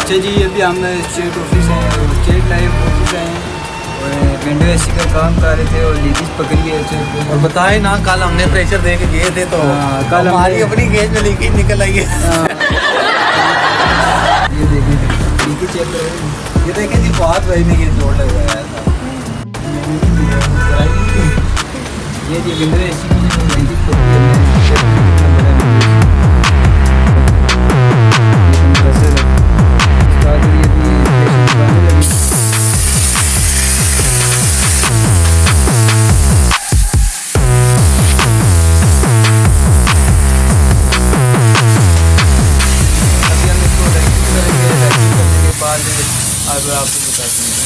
अच्छा जी, अभी हम स्टेट ऑफिस हैं, स्टेट लाइव ऑफिस हैं और विंडो एसी का काम कर रहे थे और लेडीज पकड़ लिए थे। और बताए ना, कल हमने प्रेशर दे के गए थे तो कल हमारी अपनी गेज में लीकेज निकल आई है। ये देखें लीकेज चेक करें, ये देखें जी, बहुत भाई ने ये जोड़ लगाया था। ये जी विंडो एसी की जो लेडीज पकड़ लिए अब आपको बताते हैं।